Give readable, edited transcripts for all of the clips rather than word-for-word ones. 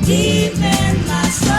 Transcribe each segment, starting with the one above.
deep in my soul.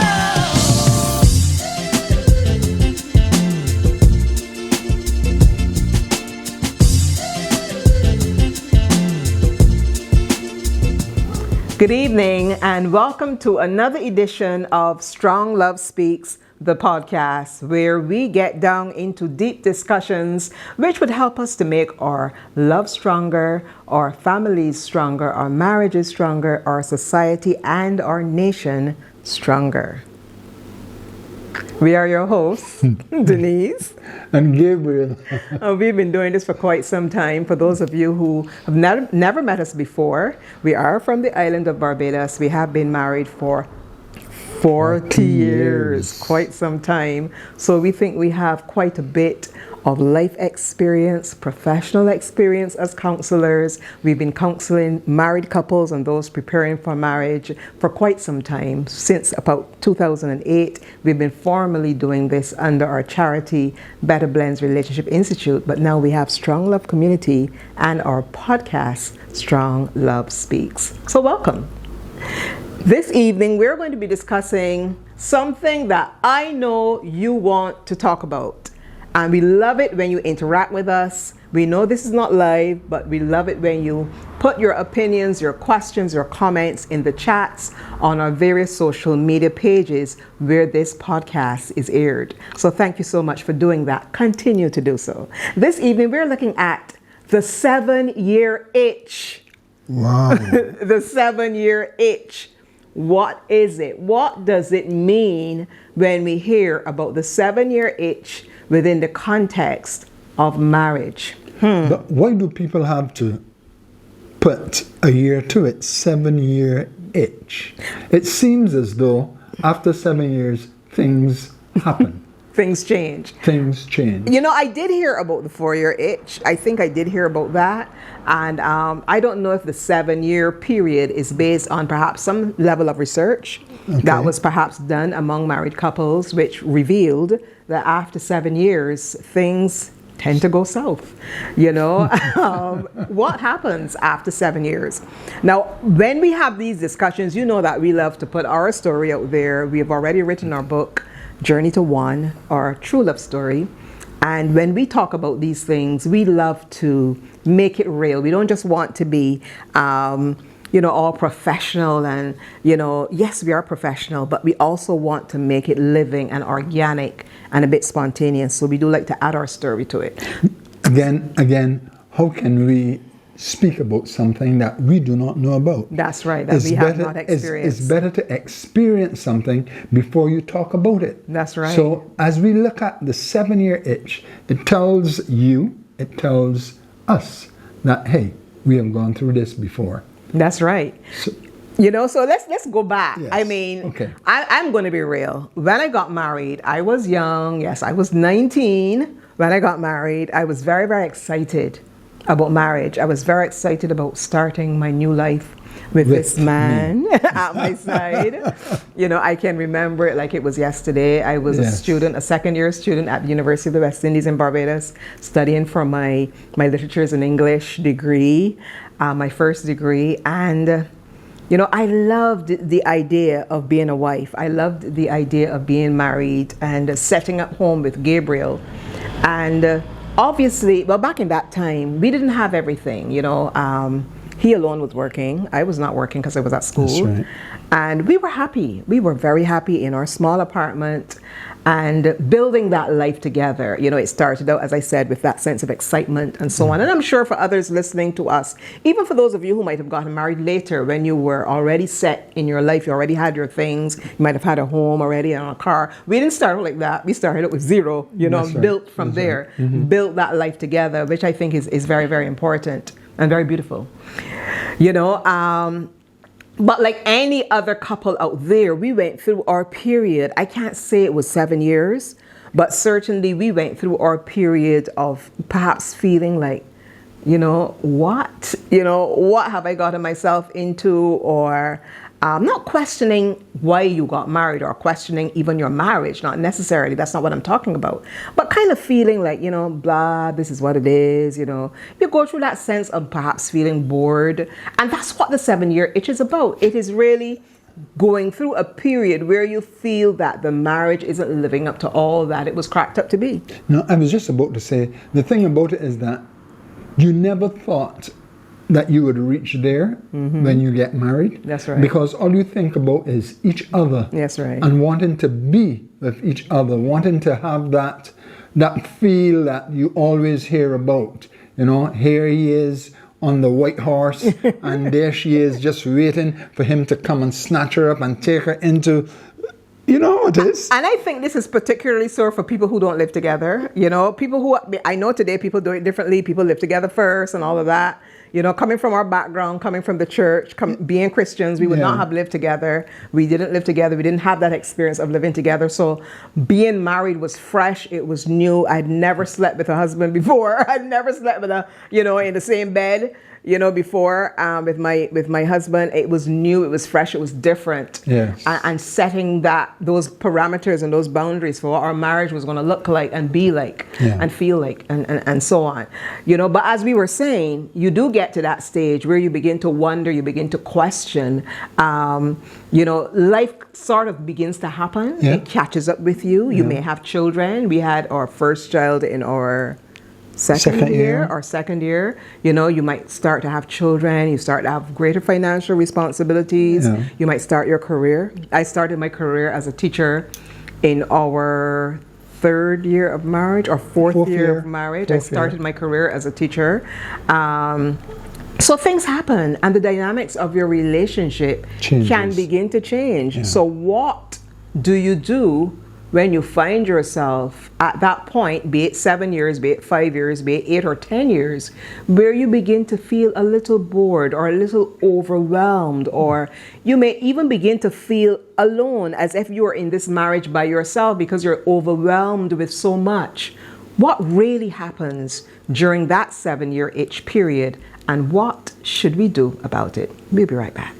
Good evening and welcome to another edition of Strong Love Speaks, the podcast, where we get down into deep discussions which would help us to make our love stronger, our families stronger, our marriages stronger, our society and our nation stronger. We are your hosts, Denise and Gabriel. We've been doing this for quite some time. For those of you who have never met us before, we are from the island of Barbados. We have been married for 40 years, quite some time. So we think we have quite a bit of life experience, professional experience as counselors. We've been counseling married couples and those preparing for marriage for quite some time. Since about 2008, we've been formally doing this under our charity, Better Blends Relationship Institute. But now we have Strong Love Community and our podcast, Strong Love Speaks. So welcome. This evening, we're going to be discussing something that I know you want to talk about. And we love it when you interact with us. We know this is not live, but we love it when you put your opinions, your questions, your comments in the chats on our various social media pages where this podcast is aired. So thank you so much for doing that. Continue to do so. This evening, we're looking at the 7-year itch. Wow. The 7-year itch. What is it? What does it mean when we hear about the 7-year itch within the context of marriage? But why do people have to put a year to it? 7-year itch. It seems as though after 7 years, things happen. Things change. Things change. You know, I did hear about the 4-year itch. I think I did hear about that. And I don't know if the 7-year period is based on perhaps some level of research that was perhaps done among married couples, which revealed that after 7 years, things tend to go south. You know, what happens after 7 years? Now, when we have these discussions, you know that we love to put our story out there. We have already written our book, Journey to One, our true love story. And when we talk about these things, we love to make it real. We don't just want to be, all professional and, yes, we are professional, but we also want to make it living and organic and a bit spontaneous. So we do like to add our story to it. Again, how can we speak about something that we do not know about? That's right, that we have not experienced. It's better to experience something before you talk about it. That's right. So as we look at the 7-year itch, it tells us that, hey, we have gone through this before. That's right. So let's go back. Yes. I mean, okay. I'm going to be real. When I got married, I was young. Yes, I was 19 when I got married. I was very, very excited about marriage. I was very excited about starting my new life with this man at my side. I can remember it like it was yesterday. I was a second-year student at the University of the West Indies in Barbados, studying for my literatures and English degree, my first degree. And, I loved the idea of being a wife. I loved the idea of being married and setting up home with Gabriel. And obviously, back in that time, we didn't have everything, He alone was working. I was not working because I was at school. That's right. And we were happy. We were very happy in our small apartment and building that life together. It started out, as I said, with that sense of excitement and so on. And I'm sure for others listening to us, even for those of you who might have gotten married later, when you were already set in your life, you already had your things, you might have had a home already and a car. We didn't start out like that. We started out with zero, built from there, built that life together, which I think is very, very important and very beautiful. But like any other couple out there, we went through our period. I can't say it was 7 years, but certainly we went through our period of perhaps feeling like, what have I gotten myself into? Or not questioning why you got married or questioning even your marriage, not necessarily, that's not what I'm talking about, but kind of feeling like, blah, this is what it is, you go through that sense of perhaps feeling bored. And that's what the 7-year itch is about. It is really going through a period where you feel that the marriage isn't living up to all that it was cracked up to be? No, I was just about to say, the thing about it is that you never thought that you would reach there when you get married. That's right. Because all you think about is each other. That's right. And wanting to be with each other, wanting to have that feel that you always hear about. You know, here he is on the white horse, and there she is just waiting for him to come and snatch her up and take her into, you know how it is. And I think this is particularly so for people who don't live together. You know, people who, I know today people do it differently. People live together first and all of that. You know, coming from our background, coming from the church, being Christians, we would not have lived together. We didn't live together. We didn't have that experience of living together. So being married was fresh. It was new. I'd never slept with a husband before. I'd never slept with in the same bed, before with my husband. It was new. It was fresh. It was different. Yes. And setting those parameters and those boundaries for what our marriage was going to look like and be like and feel like and so on. But as we were saying, you do get to that stage where you begin to wonder, you begin to question. Life sort of begins to happen. Yeah. It catches up with you. You may have children. We had our first child in our second year. You might start to have children. You start to have greater financial responsibilities. Yeah. You might start your career. I started my career as a teacher in our third year of marriage or fourth year of marriage. I started my career as a teacher. So things happen, and the dynamics of your relationship can begin to change. Yeah. So what do you do when you find yourself at that point, be it 7 years, be it 5 years, be it 8 or 10 years, where you begin to feel a little bored or a little overwhelmed, or you may even begin to feel alone, as if you are in this marriage by yourself because you're overwhelmed with so much? What really happens during that 7-year itch period, and what should we do about it? We'll be right back.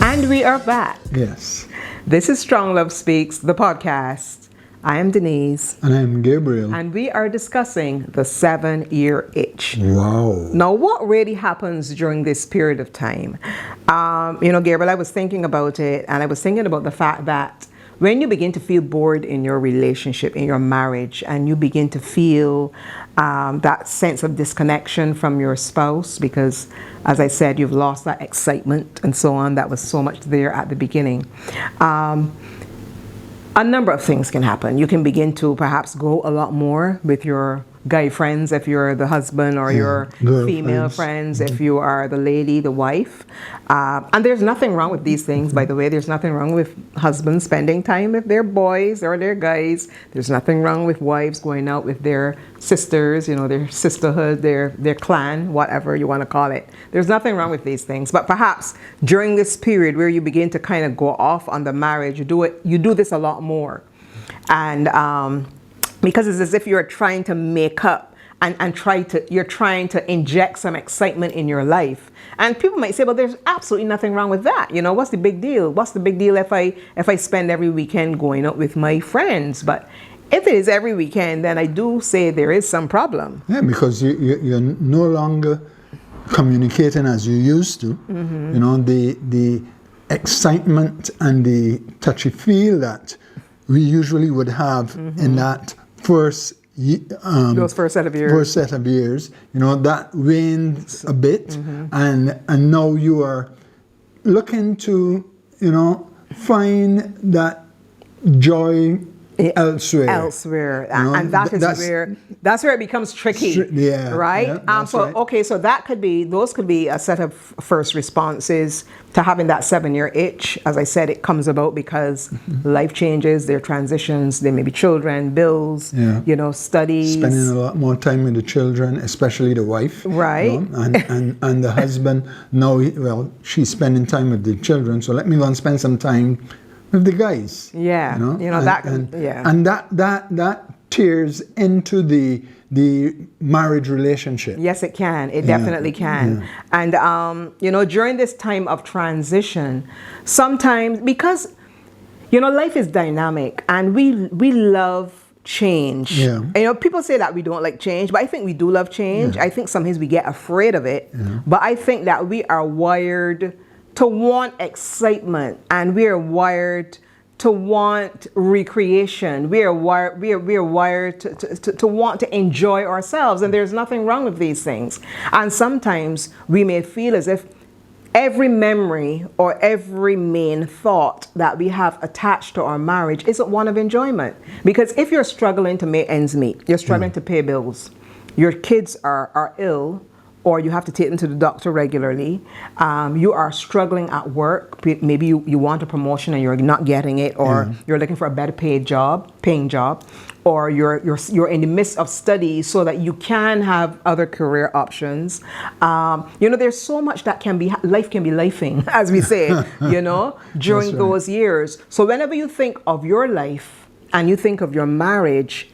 And we are back. Yes. This is Strong Love Speaks, the podcast. I am Denise. And I'm Gabriel. And we are discussing the 7-year itch. Wow. Now, what really happens during this period of time? Gabriel, I was thinking about it, and I was thinking about the fact that when you begin to feel bored in your relationship, in your marriage, and you begin to feel that sense of disconnection from your spouse, because, as I said, you've lost that excitement and so on, that was so much there at the beginning. A number of things can happen. You can begin to perhaps go a lot more with your guy friends if you're the husband, or your female friends if you are the lady, the wife. And there's nothing wrong with these things, by the way. There's nothing wrong with husbands spending time with their boys or their guys. There's nothing wrong with wives going out with their sisters, their sisterhood, their clan, whatever you want to call it. There's nothing wrong with these things. But perhaps during this period where you begin to kind of go off on the marriage, you do this a lot more. And because it's as if you're trying to make up and you're trying to inject some excitement in your life. And people might say, well, there's absolutely nothing wrong with that. What's the big deal? What's the big deal if I spend every weekend going out with my friends? But if it is every weekend, then I do say there is some problem. Yeah, because you're no longer communicating as you used to. Mm-hmm. The excitement and the touchy-feel that we usually would have in that those first set of years, that wanes a bit, and now you are looking to, find that joy elsewhere. And that's where it becomes tricky, right? Right. So those could be a set of first responses to having that 7-year itch. As I said, it comes about because life changes, there are transitions, there may be children, bills, studies. Spending a lot more time with the children, especially the wife. Right. And the husband, she's spending time with the children, so let me go and spend some time with the guys. Yeah. And that tears into the marriage relationship. Yes, it can. It definitely can. Yeah. And, during this time of transition, sometimes, because, life is dynamic, and we love change. Yeah. And, you know, people say that we don't like change, but I think we do love change. Yeah. I think sometimes we get afraid of it, but I think that we are wired to want excitement, and we are wired to want recreation. We are wired to want to enjoy ourselves, and there's nothing wrong with these things. And sometimes we may feel as if every memory or every main thought that we have attached to our marriage isn't one of enjoyment. Because if you're struggling to make ends meet, you're struggling to pay bills, your kids are ill, or you have to take them to the doctor regularly, you are struggling at work, maybe you want a promotion and you're not getting it, or you're looking for a better paying job, or you're in the midst of studies so that you can have other career options. You know, there's so much that life can be lifing, as we say, you know, during those years. So whenever you think of your life and you think of your marriage,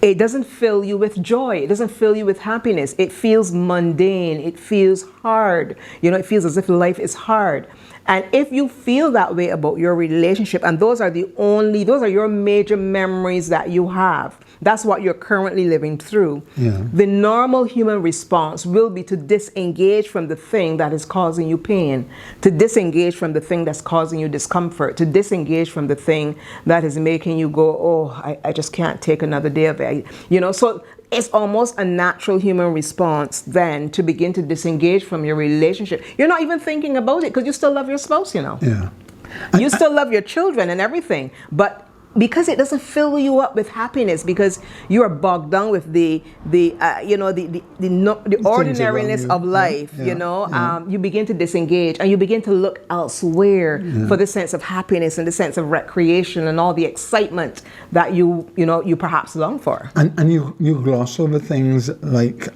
it doesn't fill you with joy. It doesn't fill you with happiness. It feels mundane. It feels hard. You know, it feels as if life is hard. And if you feel that way about your relationship, and those are your major memories that you have, that's what you're currently living through. The normal human response will be to disengage from the thing that is causing you pain, to disengage from the thing that's causing you discomfort, to disengage from the thing that is making you go, oh, I just can't take another day of it. You know, so it's almost a natural human response then to begin to disengage from your relationship. You're not even thinking about it because you still love your spouse, you know. You still love your children and everything, but because it doesn't fill you up with happiness, because you are bogged down with the ordinariness of life, you know, you begin to disengage and you begin to look elsewhere for the sense of happiness and the sense of recreation and all the excitement that you perhaps long for. And you gloss over things like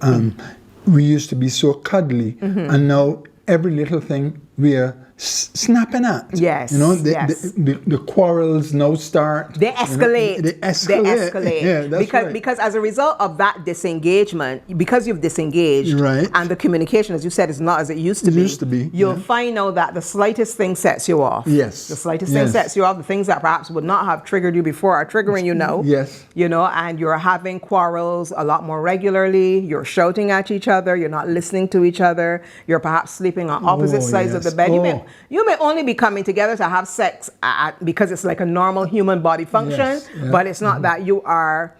we used to be so cuddly, and now every little thing we are snapping at. Yes. You know, the quarrels now start. They escalate. You know, they escalate. Yeah, that's right. Because as a result of that disengagement, because you've disengaged, and the communication, as you said, is not as it used to be. You'll find out that the slightest thing sets you off. Yes. The slightest thing sets you off. The things that perhaps would not have triggered you before are triggering you now. Yes. You know, and you're having quarrels a lot more regularly. You're shouting at each other. You're not listening to each other. You're perhaps sleeping on opposite sides of the bed. You may only be coming together to have sex because it's like a normal human body function, but it's not that you are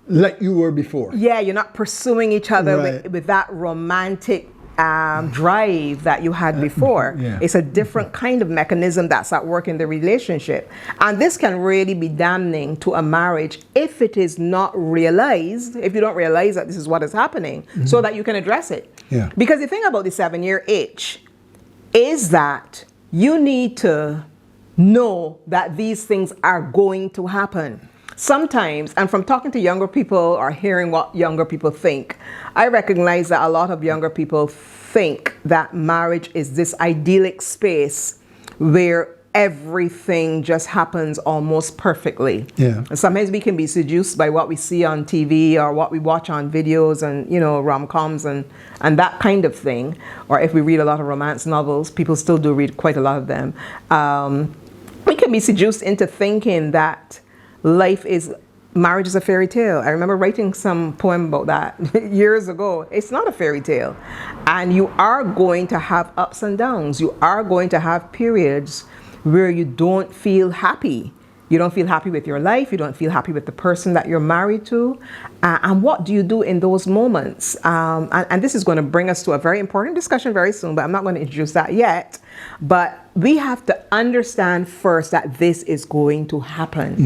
like you were before. Yeah, you're not pursuing each other with that romantic drive that you had before. It's a different kind of mechanism that's at work in the relationship. And this can really be damning to a marriage if it is not realized, if you don't realize that this is what is happening, so that you can address it. Because the thing about the 7-year itch is that you need to know that these things are going to happen. Sometimes, and from talking to younger people or hearing what younger people think, I recognize that a lot of younger people think that marriage is this idyllic space where everything just happens almost perfectly. And sometimes we can be seduced by what we see on TV or what we watch on videos and, you know, rom-coms and that kind of thing. Or if we read a lot of romance novels, people still do read quite a lot of them. We can be seduced into thinking that marriage is a fairy tale. I remember writing some poem about that years ago. It's not a fairy tale. And you are going to have ups and downs. You are going to have periods where you don't feel happy. You don't feel happy with your life. You don't feel happy with the person that you're married to. And what do you do in those moments? And this is going to bring us to a very important discussion very soon, but I'm not going to introduce that yet. But we have to understand first that this is going to happen.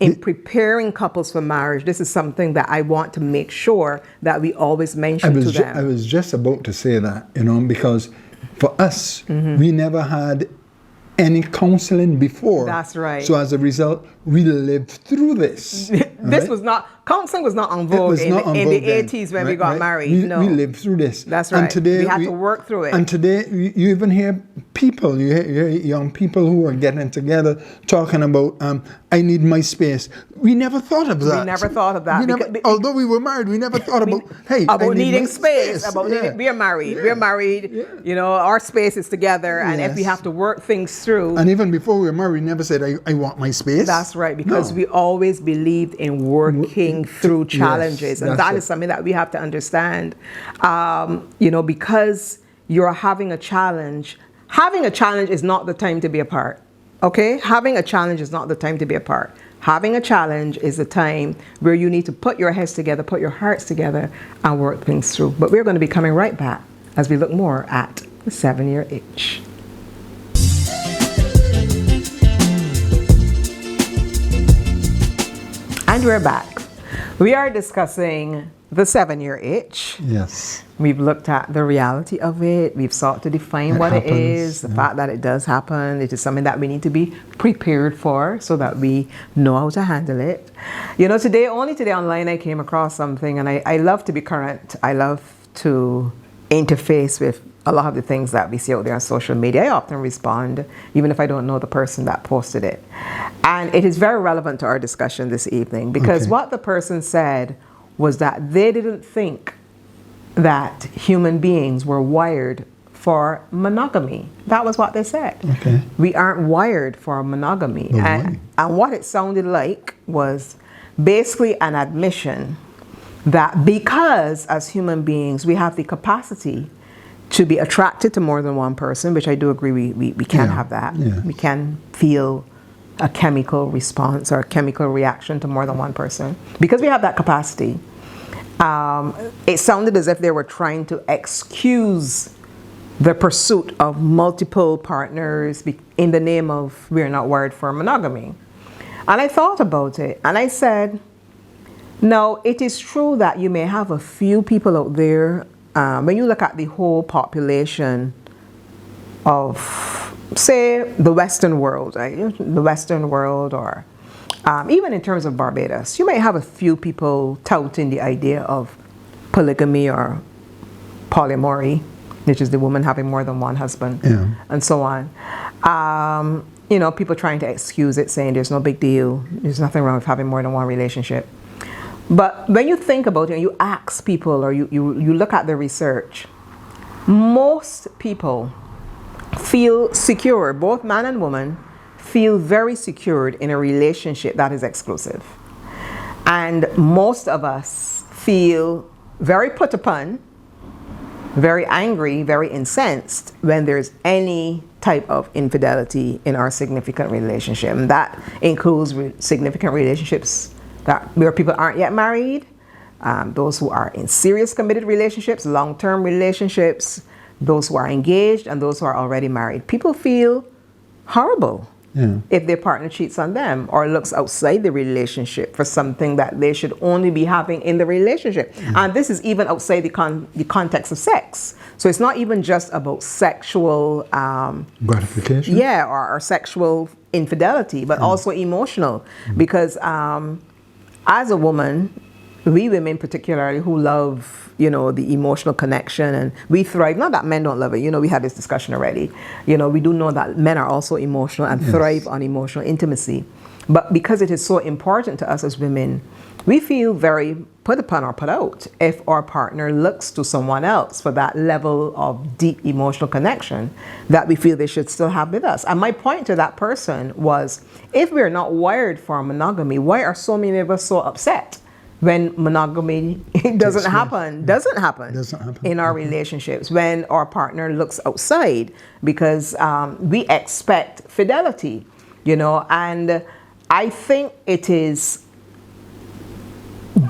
In preparing couples for marriage, this is something that I want to make sure that we always mention to them. I was just about to say that, you know, because for us, we never had any counseling before. That's right. So as a result, we lived through this. This was not counseling was not on It vogue was not on in vogue the then, 80s when we right, got right. married. No. We lived through this. That's right. And today we had to work through it. And today you even hear people, you hear young people who are getting together talking about, I need my space. We never thought of that. We never thought of that. We never, although we were married, we never thought about, hey, I about need needing my space. About Yeah. needing, we are married. Yeah. We're married. Yeah. You know, our space is together, and if we Yes. have to work things through. And even before we were married, we never said, I want my space. That's right, because No. we always believed in working through challenges, and that's that it. is something that we have to understand. You know, because you're having a challenge is not the time to be apart. Okay, having a challenge is not the time to be apart. Having a challenge is the time where you need to put your heads together, put your hearts together, and work things through. But we're going to be coming right back as we look more at the 7-year itch. And we're back. We are discussing the 7-year itch. Yes. We've looked at the reality of it. We've sought to define what happens, it is, the fact that it does happen. It is something that we need to be prepared for so that we know how to handle it. You know, only today online, I came across something, and I love to be current. I love to interface with a lot of the things that we see out there on social media. I often respond, even if I don't know the person that posted it. And it is very relevant to our discussion this evening, because Okay. what the person said was that they didn't think that human beings were wired for monogamy. That was what they said. Okay. We aren't wired for monogamy. But And what it sounded like was basically an admission that because as human beings we have the capacity to be attracted to more than one person, which I do agree we can Yeah. have that. Yeah. We can feel a chemical response or a chemical reaction to more than one person. Because we have that capacity, it sounded as if they were trying to excuse the pursuit of multiple partners in the name of we're not wired for monogamy. And I thought about it, and I said, no, it is true that you may have a few people out there, when you look at the whole population of, say, the Western world, right? The Western world, or even in terms of Barbados, you may have a few people touting the idea of polygamy or polyamory, which is the woman having more than one husband, Yeah. and so on. You know, people trying to excuse it, saying there's no big deal, there's nothing wrong with having more than one relationship. But when you think about it and you ask people, or you look at the research, most people feel secure, both man and woman feel very secured in a relationship that is exclusive. And most of us feel very put upon, very angry, very incensed when there's any type of infidelity in our significant relationship. And that includes significant relationships where people aren't yet married, those who are in serious committed relationships, long-term relationships, those who are engaged, and those who are already married. People feel horrible if their partner cheats on them or looks outside the relationship for something that they should only be having in the relationship. And this is even outside the context of sex. So it's not even just about sexual gratification. Yeah, or sexual infidelity, but also emotional. Because as a woman, we women particularly who love, you know, the emotional connection, and we thrive, not that men don't love it, you know, we had this discussion already. You know, we do know that men are also emotional and thrive on emotional intimacy. But because it is so important to us as women, we feel very put upon or put out if our partner looks to someone else for that level of deep emotional connection that we feel they should still have with us. And my point to that person was, if we're not wired for monogamy, why are so many of us so upset when monogamy doesn't happen in our relationships, when our partner looks outside? Because we expect fidelity, you know, and I think it is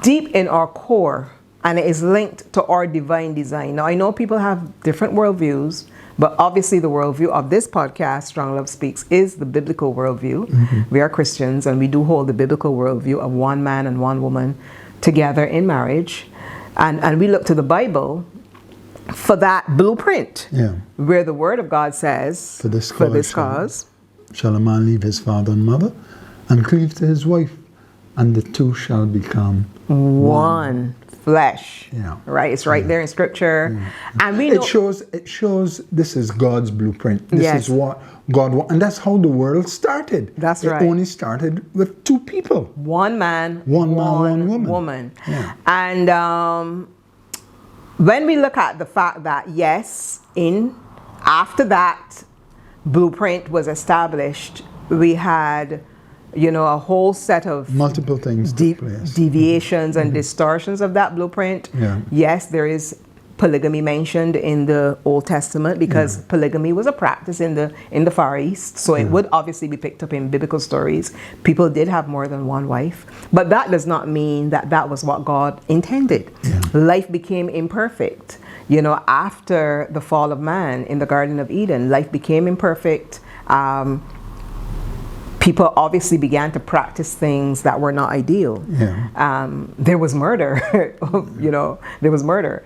deep in our core, and it is linked to our divine design. Now, I know people have different worldviews, but obviously the worldview of this podcast, Strong Love Speaks, is the biblical worldview. We are Christians, and we do hold the biblical worldview of one man and one woman together in marriage. And we look to the Bible for that blueprint, where the Word of God says, for this cause shall a man leave his father and mother and cleave to his wife, and the two shall become one flesh. Yeah. Right? It's right there in scripture. And we know It shows this is God's blueprint. This Yes. is what God wants. And that's how the world started. That's it right. only started with two people. one man, One man, one woman. Yeah. And when we look at the fact that yes, after that blueprint was established, we had, a whole set of Multiple things took place. deviations and distortions of that blueprint. Yeah. Yes, there is polygamy mentioned in the Old Testament because polygamy was a practice in the Far East, so it would obviously be picked up in biblical stories. People did have more than one wife, but that does not mean that that was what God intended. Yeah. Life became imperfect. After the fall of man in the Garden of Eden, life became imperfect. People obviously began to practice things that were not ideal. Yeah. There was murder, there was murder.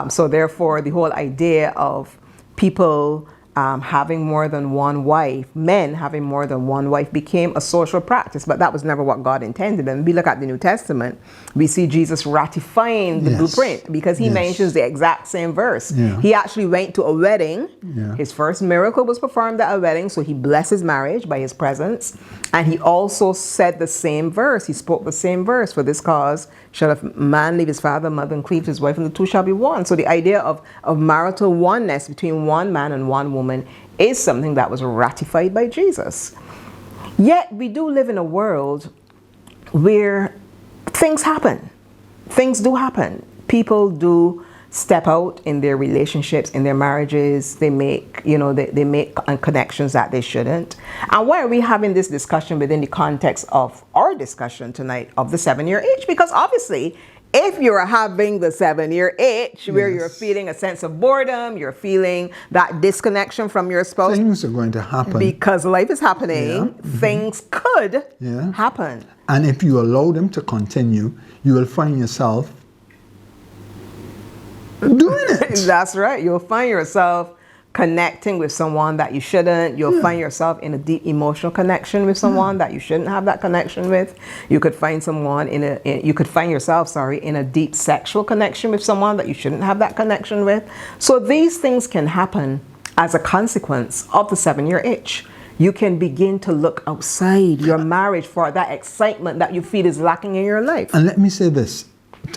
So therefore, the whole idea of people having more than one wife, men having more than one wife, became a social practice, but that was never what God intended. And we look at the New Testament, we see Jesus ratifying the blueprint because he mentions the exact same verse. Yeah. He actually went to a wedding. Yeah. His first miracle was performed at a wedding, so he blesses marriage by his presence. And he also said the same verse. He spoke the same verse. For this cause shall a man leave his father, mother, and cleave to his wife, and the two shall be one. So the idea of marital oneness between one man and one woman is something that was ratified by Jesus. Yet we do live in a world where things happen. Things do happen. People do step out in their relationships, in their marriages. They make, they make connections that they shouldn't. And why are we having this discussion within the context of our discussion tonight of the 7-year itch? Because obviously, if you're having the 7-year itch, where you're feeling a sense of boredom, you're feeling that disconnection from your spouse, Things are going to happen. because life is happening, things could happen. And if you allow them to continue, you will find yourself doing it. That's right. You'll find yourself connecting with someone that you shouldn't. You'll find yourself in a deep emotional connection with someone that you shouldn't have that connection with. You could find yourself in a deep sexual connection with someone that you shouldn't have that connection with. So these things can happen as a consequence of the 7-year itch. You can begin to look outside your marriage for that excitement that you feel is lacking in your life. And let me say this,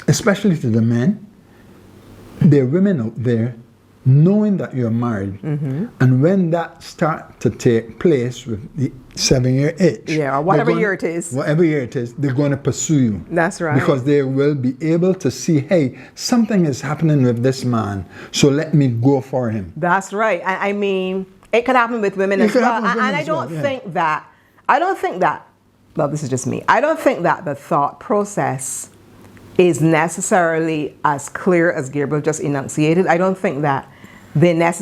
especially to the men, there are women out there knowing that you're married, and when that starts to take place with the 7-year itch, or whatever year it is, they're going to pursue you. That's right. Because they will be able to see, hey, something is happening with this man, so let me go for him. That's right. I mean, it could happen with women as well. And I don't think that, well, this is just me. I don't think that the thought process is necessarily as clear as Gabriel just enunciated. I don't think that they could.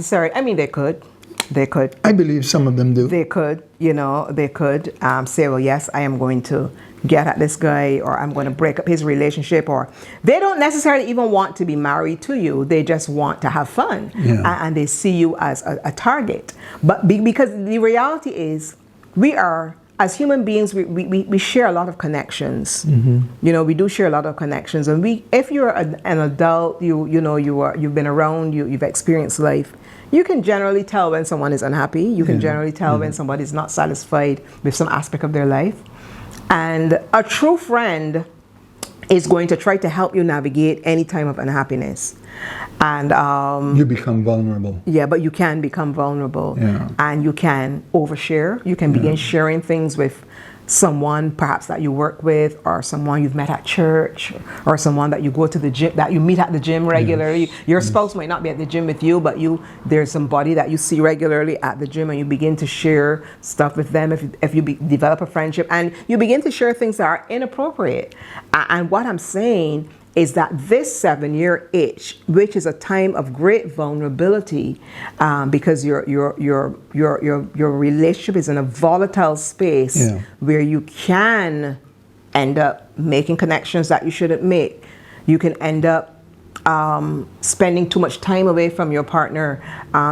I believe some of them do. They could, say, well, yes, I am going to get at this guy, or I'm going to break up his relationship, or they don't necessarily even want to be married to you. They just want to have fun, and they see you as a target. But because the reality is, we are, as human beings, we share a lot of connections. We do share a lot of connections, and if you're an adult, you've been around, you've experienced life, you can generally tell when someone is unhappy. You can generally tell when somebody is not satisfied with some aspect of their life. And a true friend is going to try to help you navigate any time of unhappiness. And you become vulnerable. Yeah, but you can become vulnerable. Yeah. And you can overshare. You can begin sharing things with someone perhaps that you work with, or someone you've met at church, or someone that you go to the gym, that you meet at the gym regularly. Your spouse might not be at the gym with you, but there's somebody that you see regularly at the gym, and you begin to share stuff with them if you develop a friendship, and you begin to share things that are inappropriate. And what I'm saying is that this 7-year itch, which is a time of great vulnerability, because your relationship is in a volatile space where you can end up making connections that you shouldn't make. You can end up spending too much time away from your partner,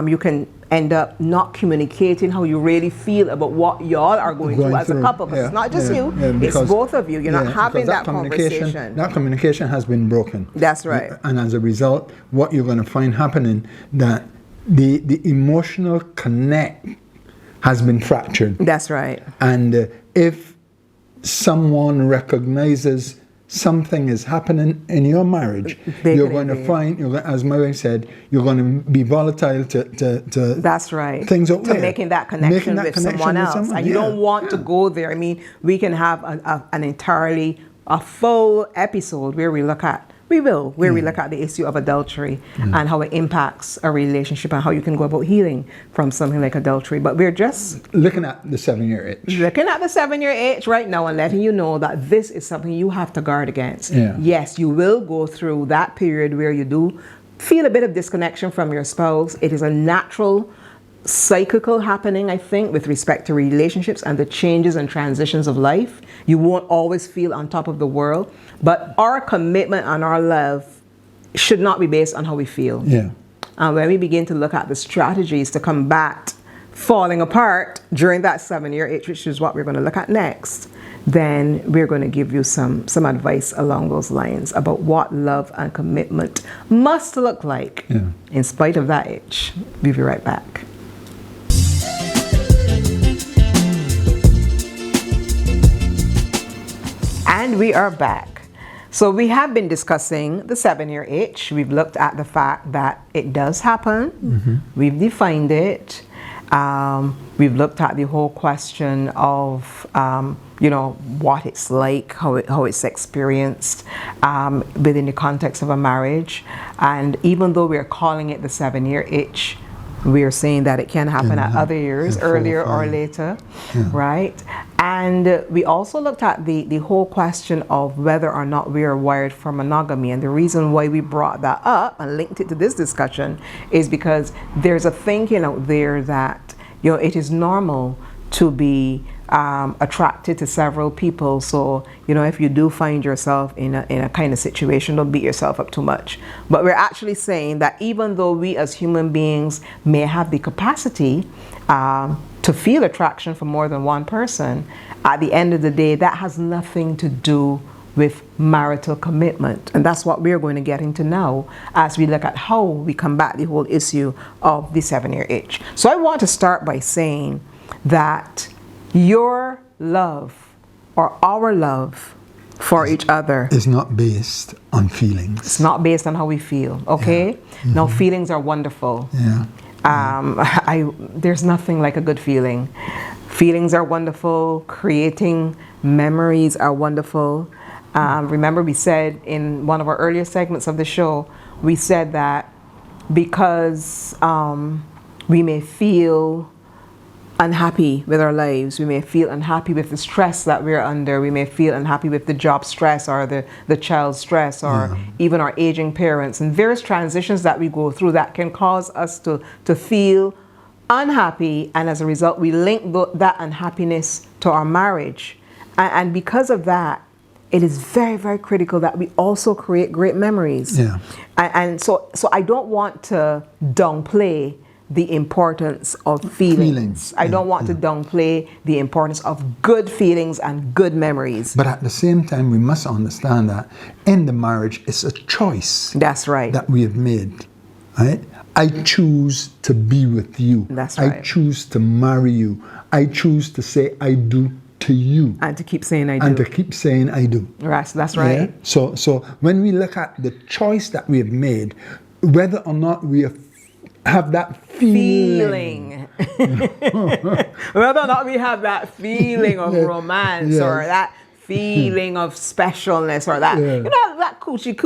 you can end up not communicating how you really feel about what y'all are going through as a couple. Because it's not just you, it's both of you. You're not having that conversation. That communication has been broken. That's right. And as a result, what you're going to find happening, that the emotional connect has been fractured. That's right. And if someone recognizes something is happening in your marriage, you're going to find, as Mary said, you're going to be volatile to that's right. things out there. Making that connection with someone else. And you don't want to go there. I mean, we can have a full episode where we look at we look at the issue of adultery and how it impacts a relationship and how you can go about healing from something like adultery. But we're just looking at the 7-year itch. Looking at the 7-year itch right now and letting you know that this is something you have to guard against. Yeah. Yes, you will go through that period where you do feel a bit of disconnection from your spouse. It is a natural cyclical happening, I think, with respect to relationships and the changes and transitions of life. You won't always feel on top of the world, but our commitment and our love should not be based on how we feel. Yeah. And when we begin to look at the strategies to combat falling apart during that 7-year itch, which is what we're going to look at next, then we're going to give you some advice along those lines about what love and commitment must look like in spite of that itch. We'll be right back. And we are back. So we have been discussing the 7-year itch. We've looked at the fact that it does happen. We've defined it. We've looked at the whole question of, what it's like, how it's experienced within the context of a marriage. And even though we're calling it the 7-year itch, we're saying that it can happen at other years, earlier or later, right? And we also looked at the whole question of whether or not we are wired for monogamy. And the reason why we brought that up and linked it to this discussion is because there's a thinking out there that, it is normal to be attracted to several people. So, if you do find yourself in a kind of situation, don't beat yourself up too much. But we're actually saying that even though we as human beings may have the capacity to feel attraction for more than one person, at the end of the day, that has nothing to do with marital commitment. And that's what we're going to get into now as we look at how we combat the whole issue of the 7-year itch. So I want to start by saying that your love or our love for each other is not based on feelings. It's not based on how we feel, okay? Yeah. Now, feelings are wonderful. Yeah. There's nothing like a good feeling. Feelings are wonderful. Creating memories are wonderful. Remember, we said in one of our earlier segments of the show, we said that because we may feel unhappy with our lives, we may feel unhappy with the stress that we're under, we may feel unhappy with the job stress or the child stress or even our aging parents and various transitions that we go through that can cause us to feel unhappy, and as a result we link that unhappiness to our marriage. And because of that, it is very, very critical that we also create great memories. Yeah. And so I don't want to downplay the importance of feelings. I don't want to downplay the importance of good feelings and good memories. But at the same time, we must understand that in the marriage, it's a choice. That's right. That we have made, right? I choose to be with you. That's right. I choose to marry you. I choose to say I do to you. And to keep saying I do. And to keep saying I do. Right, that's right. Yeah? So when we look at the choice that we have made, whether or not we have that feeling. Whether or not we have that feeling of romance or that feeling of specialness or that, that coochie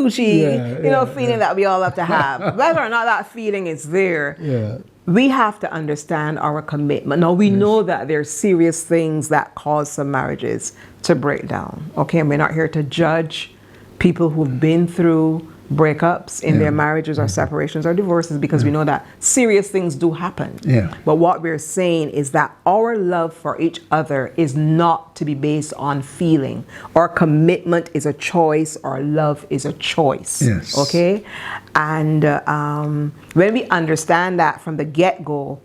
feeling that we all have to have. Whether or not that feeling is there, we have to understand our commitment. Now, we know that there's serious things that cause some marriages to break down. Okay, and we're not here to judge people who've been through breakups in their marriages or separations or divorces, because we know that serious things do happen. Yeah. But what we're saying is that our love for each other is not to be based on feeling. Our commitment is a choice. Our love is a choice. Yes. Okay? And when we understand that from the get-go,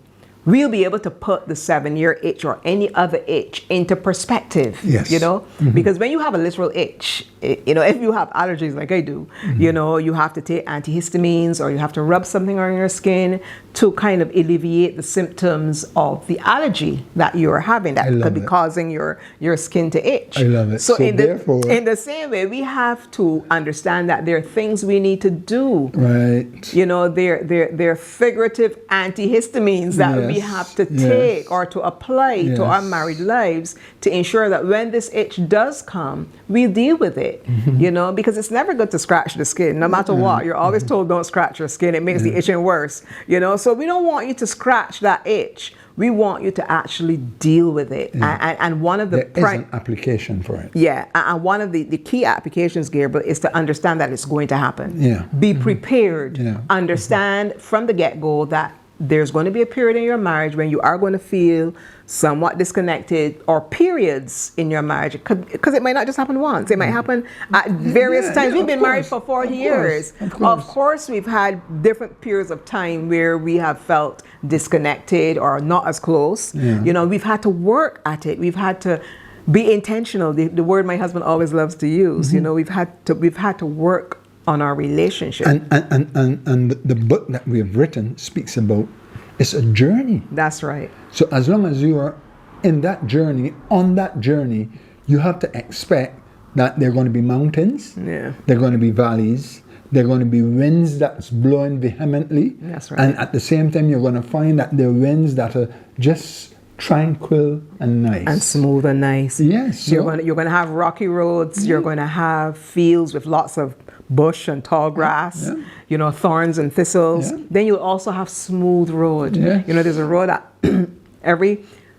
we'll be able to put the 7-year itch or any other itch into perspective. Yes. You know? Because when you have a literal itch, you know, if you have allergies like I do, you know, you have to take antihistamines or you have to rub something on your skin to kind of alleviate the symptoms of the allergy that you're having that could be causing your skin to itch. I love it. So in therefore, in the same way, we have to understand that there are things we need to do. right. You know, they're figurative antihistamines that we have to take or to apply to our married lives to ensure that when this itch does come, we deal with it. You know, because it's never good to scratch the skin, no matter what. You're always told don't scratch your skin. It makes the itching worse. You know, so we don't want you to scratch that itch. We want you to actually deal with it. And one of the there is an application for it. Yeah, and one of the key applications, Gabriel, is to understand that it's going to happen. Yeah. Be prepared. Yeah. Understand from the get-go that there's going to be a period in your marriage when you are going to feel somewhat disconnected, or periods in your marriage, because it might not just happen once. It might happen at various times. We've been married for 40 years. Of course, we've had different periods of time where we have felt disconnected or not as close. You know, we've had to work at it. We've had to be intentional. The word my husband always loves to use. You know, we've had to work on our relationship. And the book that we have written speaks about it's a journey. That's right. So as long as you are in that journey, on that journey, you have to expect that there are going to be mountains. Yeah. There are going to be valleys. There are going to be winds that's blowing vehemently. That's right. And at the same time, you're going to find that there are winds that are just tranquil and nice. And smooth and nice. Yes. So You're going to have rocky roads. You're going to have fields with lots of bush and tall grass, you know, thorns and thistles. Then you'll also have smooth road. You know, there's a road that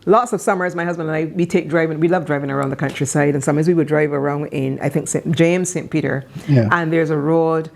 lots of summers, my husband and I, we love driving around the countryside, and sometimes we would drive around in, I think, St. Peter. And there's a road,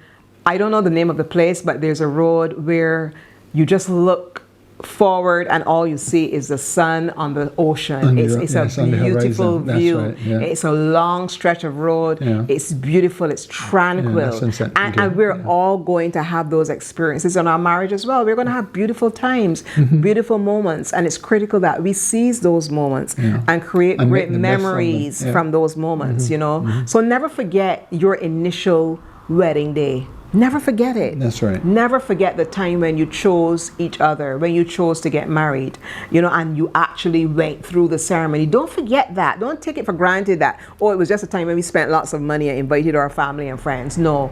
I don't know the name of the place, but there's a road where you just look forward and all you see is the sun on the ocean. It's a beautiful view. Right, It's a long stretch of road. It's beautiful. It's tranquil. And we're all going to have those experiences in our marriage as well. We're going to have beautiful times, beautiful moments, and it's critical that we seize those moments and create great memories from those moments, you know. So never forget your initial wedding day. Never forget it. That's right. Never forget the time when you chose each other, when you chose to get married, you know, and you actually went through the ceremony. Don't forget that. Don't take it for granted that, oh, it was just a time when we spent lots of money and invited our family and friends. No.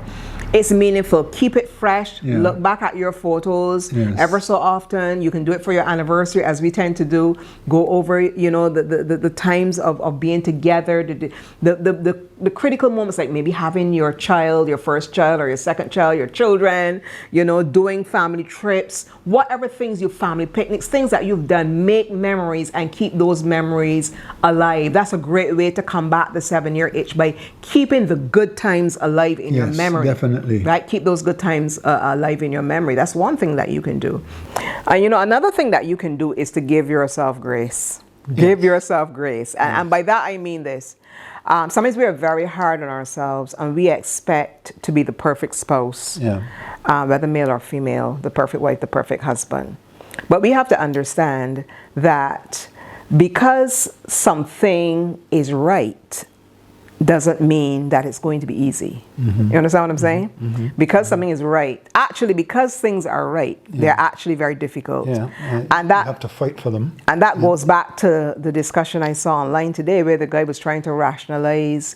It's meaningful. Keep it fresh. Look back at your photos ever so often. You can do it for your anniversary, as we tend to do. Go over, you know, the times of being together, the critical moments, like maybe having your child, your first child or your second child, your children, you know, doing family trips, whatever things, your family picnics, things that you've done. Make memories and keep those memories alive. That's a great way to combat the 7-year itch, by keeping the good times alive in your memory. Definitely. Right? Keep those good times alive in your memory. That's one thing that you can do. And you know, another thing that you can do is to give yourself grace. Give yourself grace. And by that I mean this. Sometimes we are very hard on ourselves and we expect to be the perfect spouse, whether male or female, the perfect wife, the perfect husband. But we have to understand that because something is right doesn't mean that it's going to be easy. You understand what I'm saying? Because something is right, actually, because things are right, they're actually very difficult. And that you have to fight for them. And that goes back to the discussion I saw online today, where the guy was trying to rationalize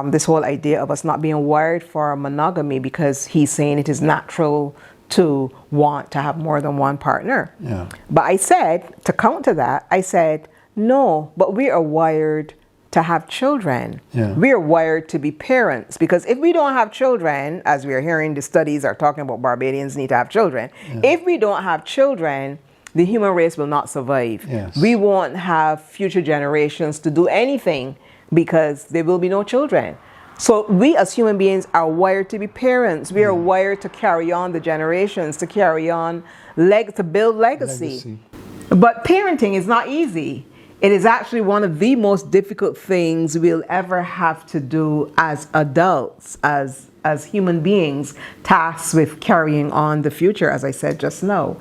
this whole idea of us not being wired for monogamy, because he's saying it is natural to want to have more than one partner. But I said, to counter that, I said, no, but we are wired to have children. We are wired to be parents, because if we don't have children, as we are hearing the studies are talking about, Barbadians need to have children. If we don't have children, the human race will not survive. We won't have future generations to do anything because there will be no children. So we as human beings are wired to be parents. We are wired to carry on the generations, to carry on, to build legacy. But parenting is not easy. It is actually one of the most difficult things we'll ever have to do as adults, as human beings, tasked with carrying on the future, as I said just now.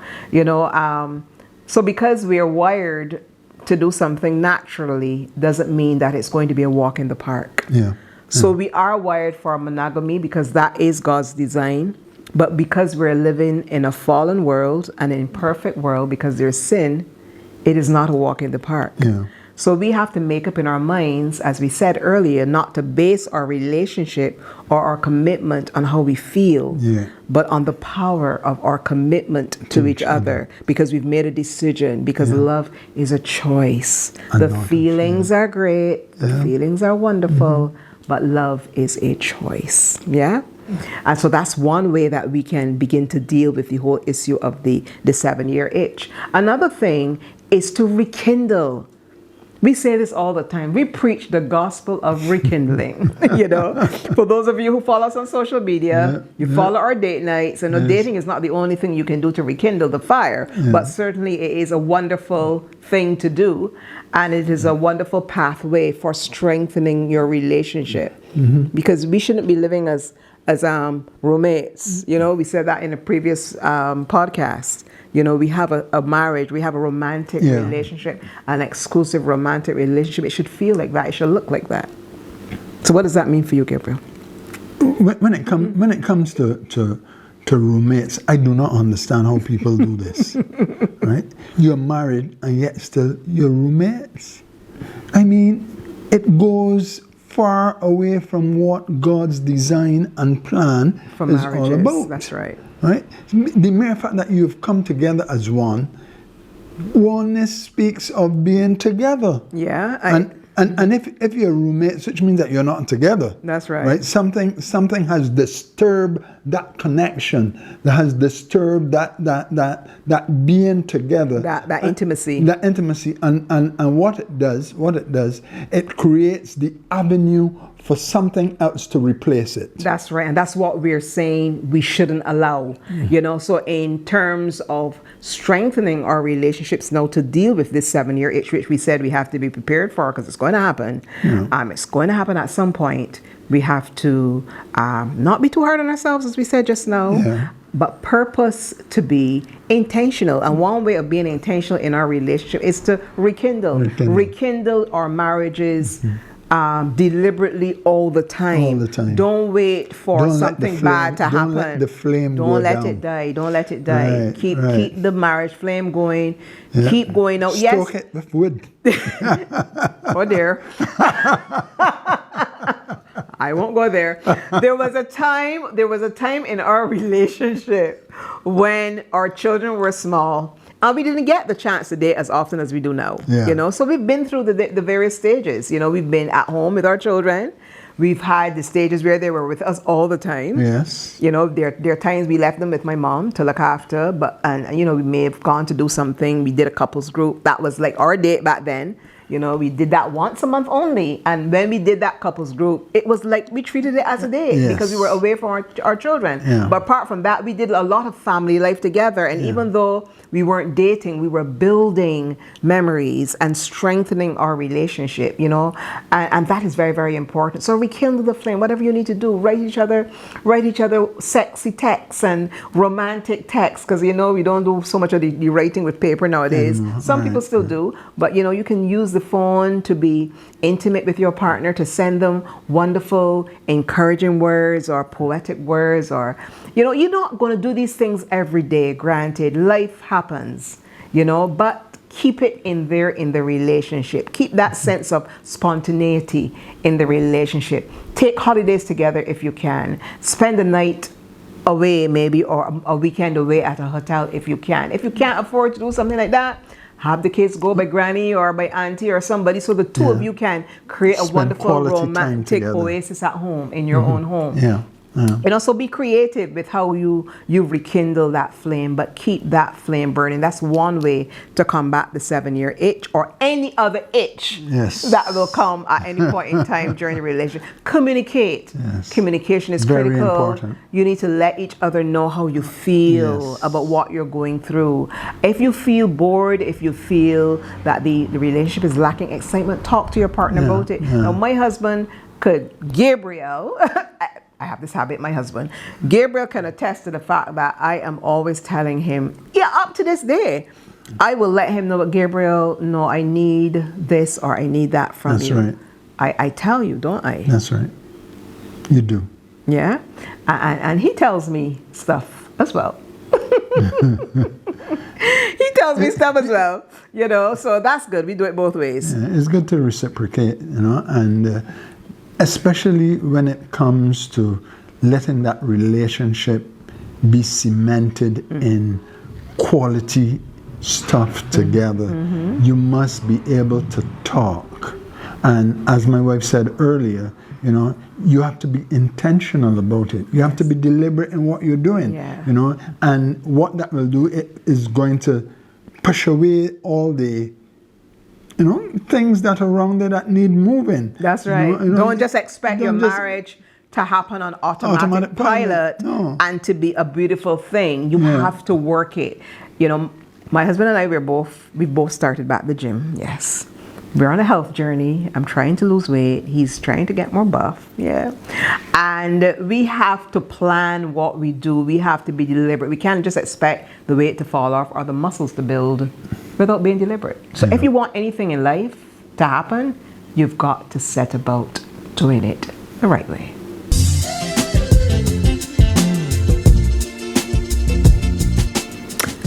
So because we are wired to do something naturally, doesn't mean that it's going to be a walk in the park. Yeah. So we are wired for monogamy because that is God's design. But because we're living in a fallen world, an imperfect world, because there's sin, it is not a walk in the park. Yeah. So we have to make up in our minds, as we said earlier, not to base our relationship or our commitment on how we feel, but on the power of our commitment to each other, because we've made a decision, because love is a choice. The feelings are great, the feelings are wonderful, but love is a choice. Yeah? And so that's one way that we can begin to deal with the whole issue of the 7-year itch. Another thing is to rekindle. We say this all the time. We preach the gospel of rekindling. For those of you who follow us on social media, you follow our date nights. And dating is not the only thing you can do to rekindle the fire, but certainly it is a wonderful thing to do. And it is a wonderful pathway for strengthening your relationship. Because we shouldn't be living as roommates. We said that in a previous podcast. We have a marriage, we have a romantic relationship, an exclusive romantic relationship. It should feel like that. It should look like that. So what does that mean for you, Gabriel? When it comes to roommates, I do not understand how people do this. Right? You're married and yet still you're roommates. I mean, it goes far away from what God's design and plan is all about. That's right. Right? The mere fact that you've come together as one, oneness speaks of being together. Yeah. And if you're roommates, which means that you're not together. That's right. Right? Something has disturbed that connection. That has disturbed that being together. That intimacy. That intimacy. And what it does, it creates the avenue for something else to replace it. That's right. And that's what we're saying we shouldn't allow. So in terms of strengthening our relationships now to deal with this 7-year itch, which we said we have to be prepared for because it's going to happen. It's going to happen at some point. We have to not be too hard on ourselves, as we said just now, but purpose to be intentional. And one way of being intentional in our relationship is to rekindle our marriages. Deliberately all the time. Don't wait for something bad to happen. Don't let the flame go Don't let down. it die. Don't let it die. Right, Keep the marriage flame going. Yeah. Keep going out. Stoke it with wood. Oh dear. I won't go there. There was a time in our relationship when our children were small. We didn't get the chance to date as often as we do now. So we've been through the various stages. We've been at home with our children. We've had the stages where they were with us all the time. Yes. There are times we left them with my mom to look after, we may have gone to do something. We did a couples group. That was like our date back then. We did that once a month only. And when we did that couples group, it was like we treated it as a date because we were away from our children. But apart from that, we did a lot of family life together. And even though we weren't dating, we were building memories and strengthening our relationship, and that is very, very important. So rekindle the flame, whatever you need to do, write each other sexy texts and romantic texts, because we don't do so much of the writing with paper nowadays. Some people still do, but you can use the phone to be intimate with your partner, to send them wonderful, encouraging words or poetic words, or you're not going to do these things every day. Granted, life happens, but keep it in the relationship. Keep that sense of spontaneity in the relationship. Take holidays together if you can. Spend a night away maybe, or a weekend away at a hotel if you can. If you can't afford to do something like that, have the kids go by granny or by auntie or somebody, so the two of you can create a wonderful romantic oasis at home, in your own home. So be creative with how you rekindle that flame, but keep that flame burning. That's one way to combat the 7-year itch or any other itch that will come at any point in time during the relationship. Communicate. Communication is very critical. important. You need to let each other know how you feel about what you're going through. If you feel bored, if you feel that the relationship is lacking excitement, talk to your partner about it. Now, my husband Gabriel, I have this habit, my husband, Gabriel can attest to the fact that I am always telling him, up to this day, I will let him know, but Gabriel, no, I need this or I need that from you. That's right. I tell you, don't I? That's right. You do. Yeah? And he tells me stuff as well. He tells me stuff as well, so that's good. We do it both ways. Yeah, it's good to reciprocate, and especially when it comes to letting that relationship be cemented in quality stuff together. You must be able to talk. And as my wife said earlier, you have to be intentional about it. You have to be deliberate in what you're doing, and what that will do, it is going to push away all the things that are around there that need moving. That's right. Don't just expect your marriage to happen on automatic pilot and to be a beautiful thing. You have to work it. My husband and I, we both started back the gym. Yes. We're on a health journey. I'm trying to lose weight. He's trying to get more buff. Yeah. And we have to plan what we do. We have to be deliberate. We can't just expect the weight to fall off or the muscles to build without being deliberate. So if you want anything in life to happen, you've got to set about doing it the right way.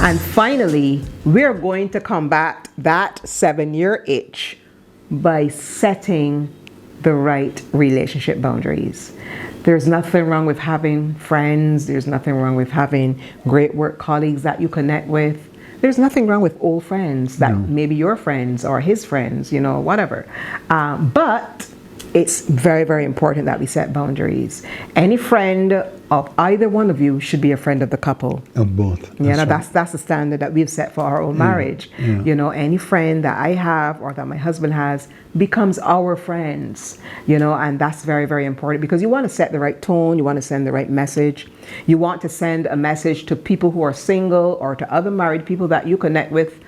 And finally, we're going to combat that 7-year itch by setting the right relationship boundaries. There's nothing wrong with having friends. There's nothing wrong with having great work colleagues that you connect with. There's nothing wrong with old friends that maybe your friends or his friends, whatever. But it's very, very important that we set boundaries. Any friend of either one of you should be a friend of the couple. Of both. That's the standard that we've set for our own marriage. Any friend that I have or that my husband has becomes our friends, and that's very, very important because you want to set the right tone. You want to send the right message. You want to send a message to people who are single or to other married people that you connect with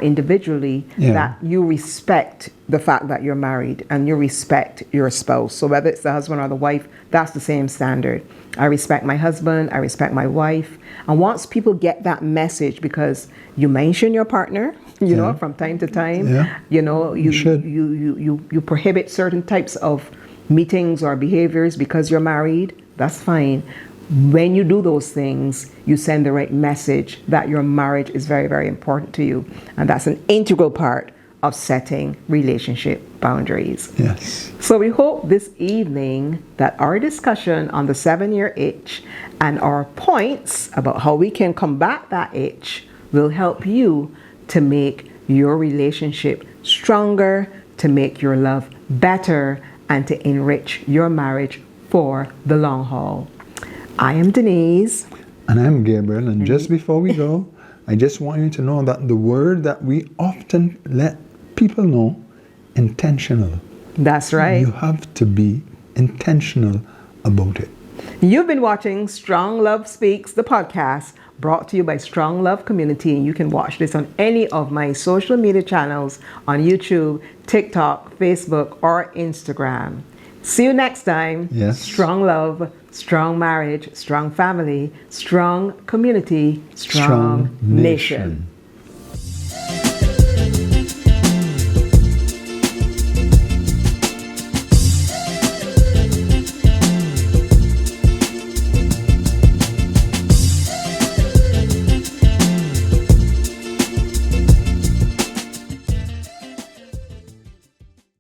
individually, that you respect the fact that you're married and you respect your spouse. So whether it's the husband or the wife, that's the same standard. I respect my husband, I respect my wife. And once people get that message, because you mention your partner, from time to time, you prohibit certain types of meetings or behaviors because you're married, that's fine. When you do those things, you send the right message that your marriage is very, very important to you. And that's an integral part of setting relationship boundaries. Yes. So we hope this evening that our discussion on the 7-year itch and our points about how we can combat that itch will help you to make your relationship stronger, to make your love better, and to enrich your marriage for the long haul. I am Denise. And I'm Gabriel. And just before we go, I just want you to know that the word that we often let people know, intentional. That's right. You have to be intentional about it. You've been watching Strong Love Speaks, the podcast brought to you by Strong Love Community. And you can watch this on any of my social media channels on YouTube, TikTok, Facebook, or Instagram. See you next time. Yes. Strong love, strong marriage, strong family, strong community, strong nation.